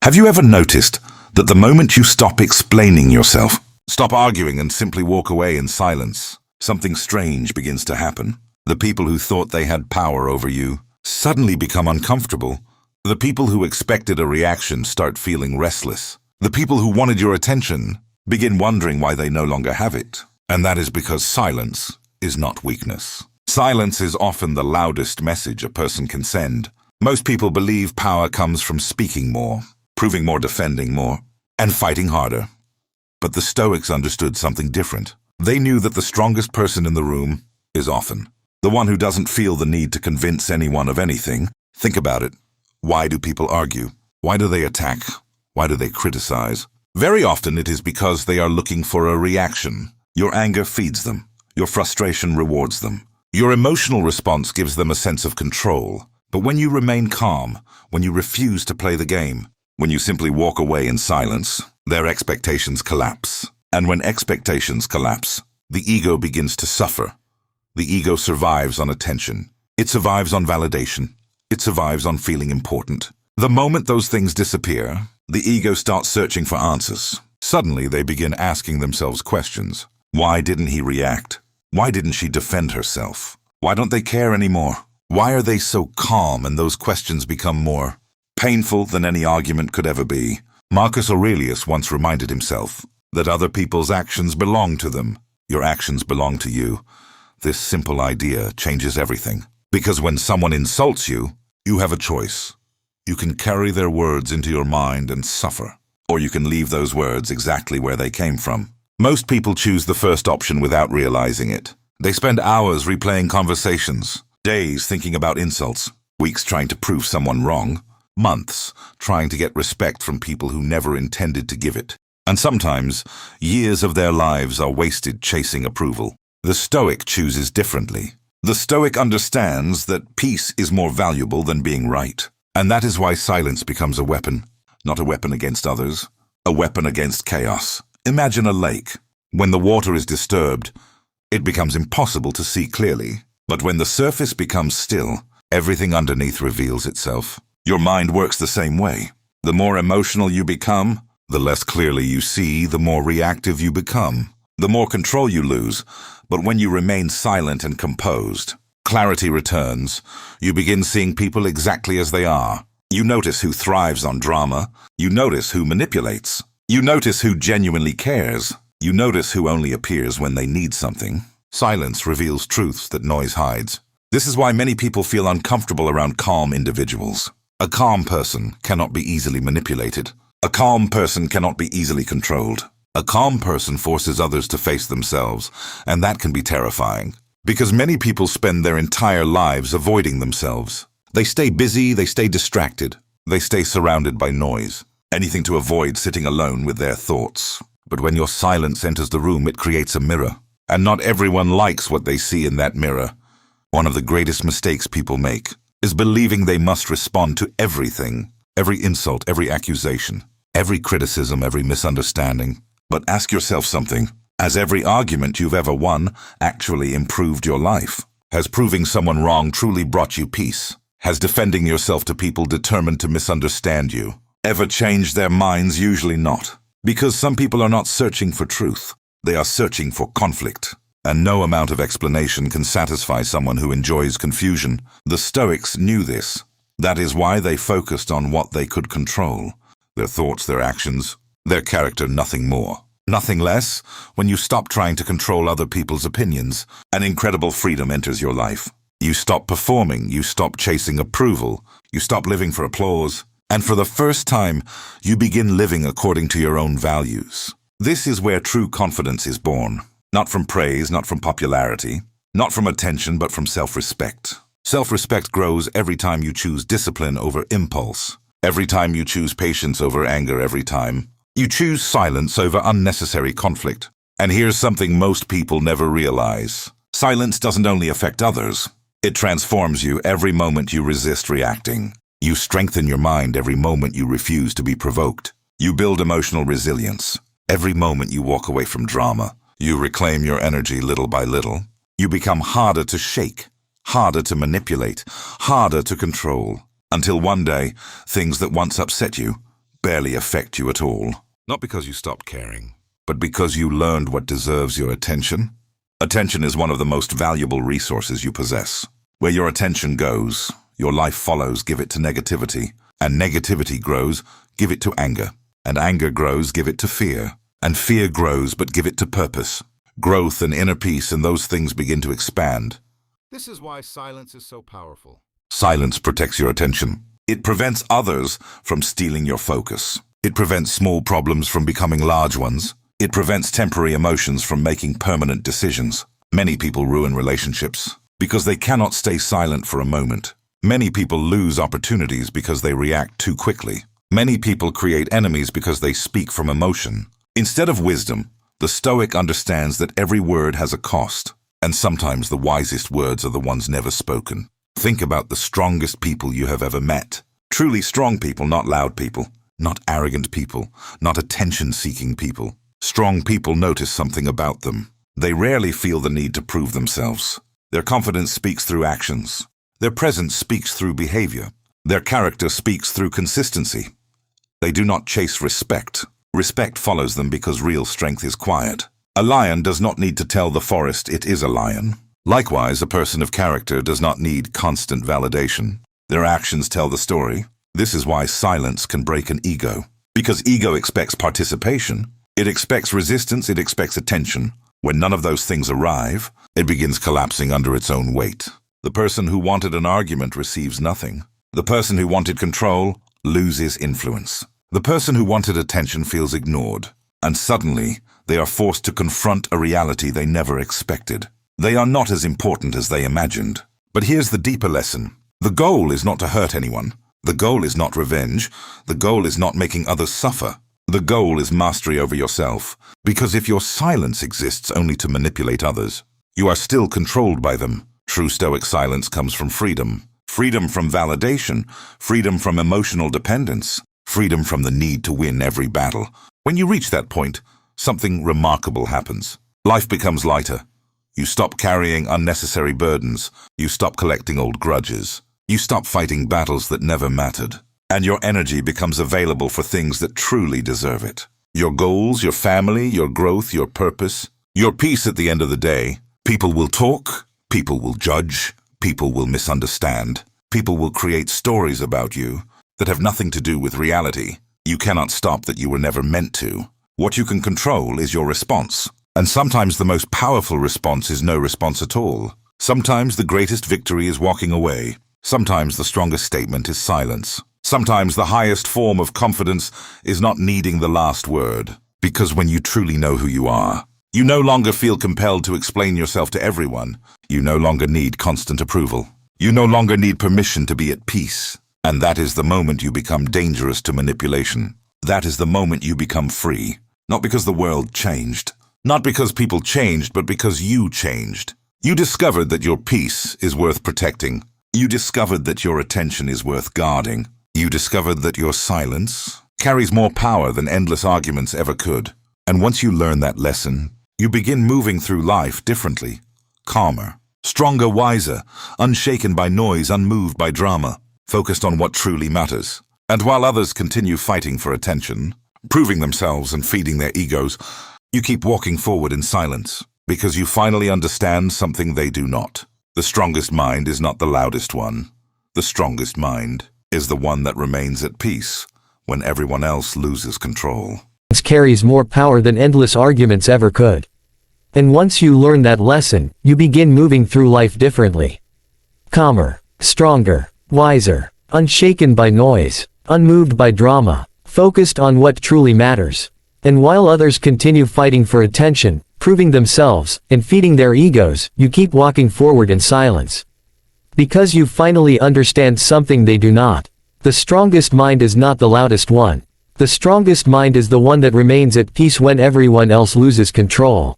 Have you ever noticed that the moment you stop explaining yourself, stop arguing and simply walk away in silence, something strange begins to happen? The people who thought they had power over you suddenly become uncomfortable. The people who expected a reaction start feeling restless. The people who wanted your attention begin wondering why they no longer have it. And that is because silence is not weakness. Silence is often the loudest message a person can send. Most people believe power comes from speaking more, proving more, defending more, and fighting harder. But the Stoics understood something different. They knew that the strongest person in the room is often the one who doesn't feel the need to convince anyone of anything. Think about it. Why do people argue? Why do they attack? Why do they criticize? Very often it is because they are looking for a reaction. Your anger feeds them. Your frustration rewards them. Your emotional response gives them a sense of control. But when you remain calm, when you refuse to play the game, when you simply walk away in silence, their expectations collapse. And when expectations collapse, the ego begins to suffer. The ego survives on attention. It survives on validation. It survives on feeling important. The moment those things disappear, the ego starts searching for answers. Suddenly, they begin asking themselves questions. Why didn't he react? Why didn't she defend herself? Why don't they care anymore? Why are they so calm? And those questions become more painful than any argument could ever be. Marcus Aurelius once reminded himself that other people's actions belong to them. Your actions belong to you. This simple idea changes everything. Because when someone insults you, you have a choice. You can carry their words into your mind and suffer, or you can leave those words exactly where they came from. Most people choose the first option without realizing it. They spend hours replaying conversations, days thinking about insults, weeks trying to prove someone wrong, months trying to get respect from people who never intended to give it. And sometimes, years of their lives are wasted chasing approval. The Stoic chooses differently. The Stoic understands that peace is more valuable than being right. And that is why silence becomes a weapon. Not a weapon against others, a weapon against chaos. Imagine a lake. When the water is disturbed, it becomes impossible to see clearly. But when the surface becomes still, everything underneath reveals itself. Your mind works the same way. The more emotional you become, the less clearly you see, the more reactive you become, the more control you lose. But when you remain silent and composed, clarity returns. You begin seeing people exactly as they are. You notice who thrives on drama. You notice who manipulates. You notice who genuinely cares. You notice who only appears when they need something. Silence reveals truths that noise hides. This is why many people feel uncomfortable around calm individuals. A calm person cannot be easily manipulated. A calm person cannot be easily controlled. A calm person forces others to face themselves, and that can be terrifying. Because many people spend their entire lives avoiding themselves. They stay busy, they stay distracted, they stay surrounded by noise. Anything to avoid sitting alone with their thoughts. But when your silence enters the room, it creates a mirror. And not everyone likes what they see in that mirror. One of the greatest mistakes people make is believing they must respond to everything, every insult, every accusation, every criticism, every misunderstanding. But ask yourself something. Has every argument you've ever won actually improved your life? Has proving someone wrong truly brought you peace? Has defending yourself to people determined to misunderstand you ever changed their minds? Usually not. Because some people are not searching for truth. They are searching for conflict. And no amount of explanation can satisfy someone who enjoys confusion. The Stoics knew this. That is why they focused on what they could control. Their thoughts, their actions, their character, nothing more. Nothing less. When you stop trying to control other people's opinions, an incredible freedom enters your life. You stop performing, you stop chasing approval, you stop living for applause, and for the first time, you begin living according to your own values. This is where true confidence is born. Not from praise, not from popularity, not from attention, but from self-respect. Self-respect grows every time you choose discipline over impulse, every time you choose patience over anger, every time you choose silence over unnecessary conflict. And here's something most people never realize. Silence doesn't only affect others. It transforms you every moment you resist reacting. You strengthen your mind every moment you refuse to be provoked. You build emotional resilience. Every moment you walk away from drama. You reclaim your energy little by little. You become harder to shake, harder to manipulate, harder to control. Until one day, things that once upset you barely affect you at all. Not because you stopped caring, but because you learned what deserves your attention. Attention is one of the most valuable resources you possess. Where your attention goes, your life follows. Give it to negativity, and negativity grows. Give it to anger, and anger grows. Give it to fear, and fear grows, but give it to purpose, growth and inner peace, and those things begin to expand. This is why silence is so powerful. Silence protects your attention. It prevents others from stealing your focus. It prevents small problems from becoming large ones. It prevents temporary emotions from making permanent decisions. Many people ruin relationships because they cannot stay silent for a moment. Many people lose opportunities because they react too quickly. Many people create enemies because they speak from emotion. Instead of wisdom, the Stoic understands that every word has a cost, and sometimes the wisest words are the ones never spoken. Think about the strongest people you have ever met. Truly strong people, not loud people, not arrogant people, not attention-seeking people. Strong people notice something about them. They rarely feel the need to prove themselves. Their confidence speaks through actions. Their presence speaks through behavior. Their character speaks through consistency. They do not chase respect. Respect follows them because real strength is quiet. A lion does not need to tell the forest it is a lion. Likewise, a person of character does not need constant validation. Their actions tell the story. This is why silence can break an ego. Because ego expects participation. It expects resistance, it expects attention. When none of those things arrive, it begins collapsing under its own weight. The person who wanted an argument receives nothing. The person who wanted control loses influence. The person who wanted attention feels ignored. And suddenly, they are forced to confront a reality they never expected. They are not as important as they imagined. But here's the deeper lesson. The goal is not to hurt anyone. The goal is not revenge. The goal is not making others suffer. The goal is mastery over yourself. Because if your silence exists only to manipulate others, you are still controlled by them. True Stoic silence comes from freedom. Freedom from validation. Freedom from emotional dependence. Freedom from the need to win every battle. When you reach that point, something remarkable happens. Life becomes lighter. You stop carrying unnecessary burdens. You stop collecting old grudges. You stop fighting battles that never mattered. And your energy becomes available for things that truly deserve it. Your goals, your family, your growth, your purpose, your peace at the end of the day. People will talk, people will judge, people will misunderstand, people will create stories about you that have nothing to do with reality. You cannot stop that you were never meant to. What you can control is your response. And sometimes the most powerful response is no response at all. Sometimes the greatest victory is walking away. Sometimes the strongest statement is silence. Sometimes the highest form of confidence is not needing the last word. Because when you truly know who you are, you no longer feel compelled to explain yourself to everyone. You no longer need constant approval. You no longer need permission to be at peace. And that is the moment you become dangerous to manipulation. That is the moment you become free. Not because the world changed. Not because people changed, but because you changed. You discovered that your peace is worth protecting. You discovered that your attention is worth guarding. You discovered that your silence carries more power than endless arguments ever could. And once you learn that lesson, you begin moving through life differently, calmer, stronger, wiser, unshaken by noise, unmoved by drama, focused on what truly matters. And while others continue fighting for attention, proving themselves and feeding their egos, you keep walking forward in silence, because you finally understand something they do not. The strongest mind is not the loudest one. The strongest mind is the one that remains at peace when everyone else loses control. It carries more power than endless arguments ever could. And once you learn that lesson, you begin moving through life differently. Calmer, stronger, wiser, unshaken by noise, unmoved by drama, focused on what truly matters. And while others continue fighting for attention, proving themselves, and feeding their egos, you keep walking forward in silence. Because you finally understand something they do not. The strongest mind is not the loudest one. The strongest mind is the one that remains at peace when everyone else loses control.